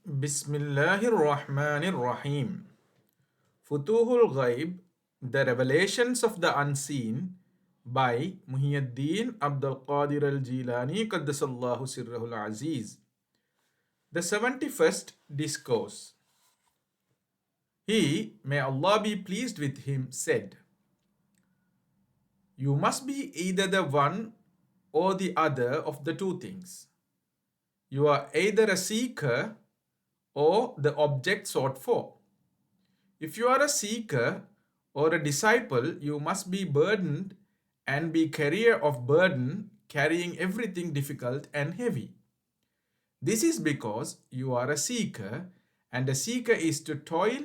Bismillahir Rahmanir Rahim. Futuhul Ghaib, The Revelations of the Unseen by Muhiyeddeen Abdul Qadir Al Gilani Qaddasallahu Sirrahul Azeez. The 71st discourse. He, may Allah be pleased with him, said, "You must be either the one or the other of the two things. You are either a seeker or the object sought for. If you are a seeker or a disciple, you must be burdened and be carrier of burden, carrying everything difficult and heavy. This is because you are a seeker, and a seeker is to toil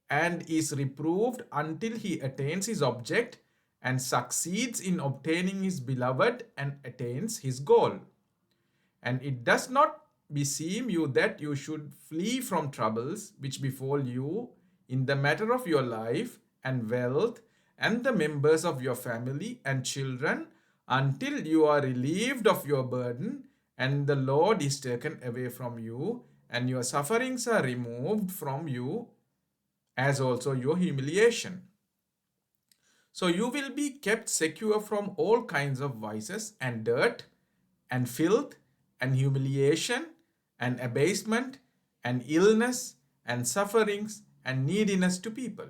and is reproved until he attains his object and succeeds in obtaining his beloved and attains his goal. And it does not beseem you that you should flee from troubles which befall you in the matter of your life and wealth and the members of your family and children until you are relieved of your burden and the Lord is taken away from you and your sufferings are removed from you, as also your humiliation. So you will be kept secure from all kinds of vices and dirt and filth and humiliation and abasement and illness and sufferings and neediness to people.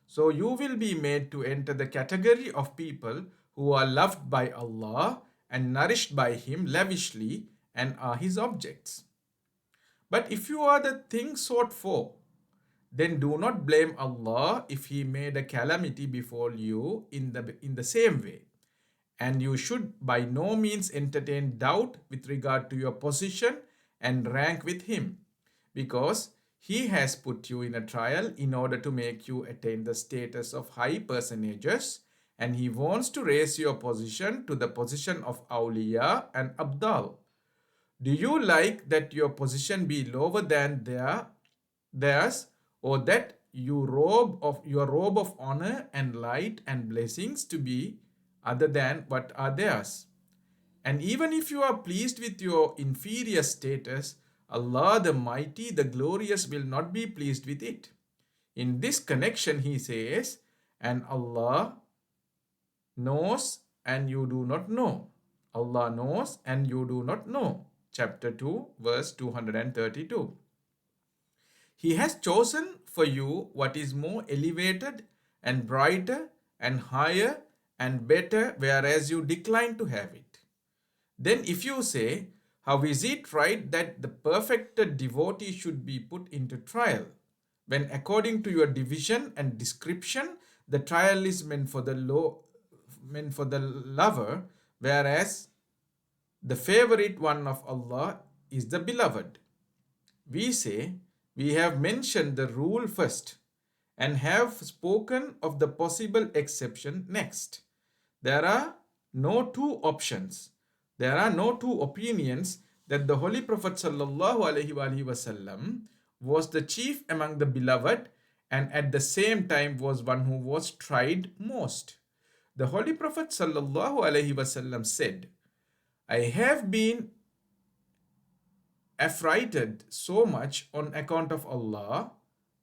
So you will be made to enter the category of people who are loved by Allah and nourished by Him lavishly and are His objects. But if you are the thing sought for, then do not blame Allah if He made a calamity befall you in the same way. And you should by no means entertain doubt with regard to your position and rank with Him, because He has put you in a trial in order to make you attain the status of high personages, and He wants to raise your position to the position of awliya and abdal. Do you like that your position be lower than theirs, or that your robe of honor and light and blessings to be other than what are theirs? And even if you are pleased with your inferior status, Allah the Mighty, the Glorious will not be pleased with it. In this connection, He says, and Allah knows and you do not know. Allah knows and you do not know. Chapter 2, verse 232. He has chosen for you what is more elevated and brighter and higher and better, whereas you decline to have it. Then if you say, how is it right that the perfected devotee should be put into trial, when according to your division and description, the trial is meant for the lover, whereas the favorite one of Allah is the beloved? We say, we have mentioned the rule first and have spoken of the possible exception next. There are no two options. There are no two opinions that the Holy Prophet ﷺ was the chief among the beloved and at the same time was one who was tried most. The Holy Prophet ﷺ said, I have been affrighted so much on account of Allah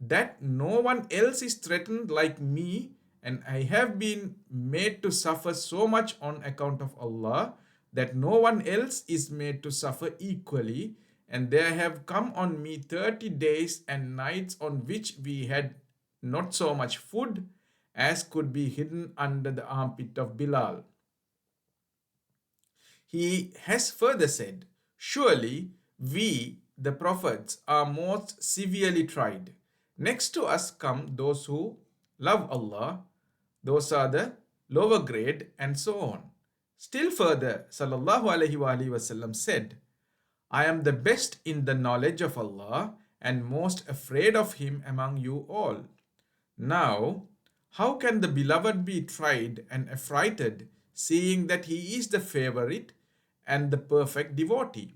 that no one else is threatened like me, and I have been made to suffer so much on account of Allah that no one else is made to suffer equally, and there have come on me 30 days and nights on which we had not so much food as could be hidden under the armpit of Bilal. He has further said, surely we, the prophets, are most severely tried. Next to us come those who love Allah, those are the lower grade, and so on. Still further, Sallallahu Alaihi Wasallam said, I am the best in the knowledge of Allah and most afraid of Him among you all. Now, how can the beloved be tried and affrighted, seeing that he is the favorite and the perfect devotee?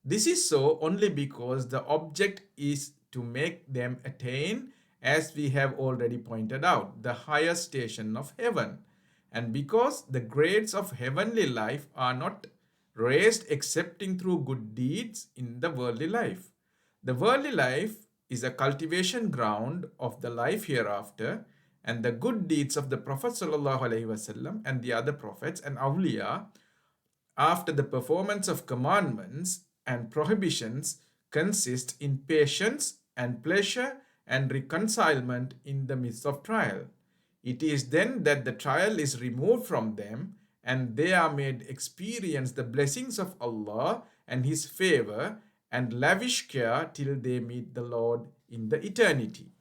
This is so only because the object is to make them attain, as we have already pointed out, the higher station of heaven, and because the grades of heavenly life are not raised excepting through good deeds in the worldly life. The worldly life is a cultivation ground of the life hereafter, and the good deeds of the Prophet ﷺ and the other prophets and awliya after the performance of commandments and prohibitions consist in patience and pleasure and reconcilement in the midst of trial. It is then that the trial is removed from them and they are made experience the blessings of Allah and His favor and lavish care till they meet the Lord in the eternity.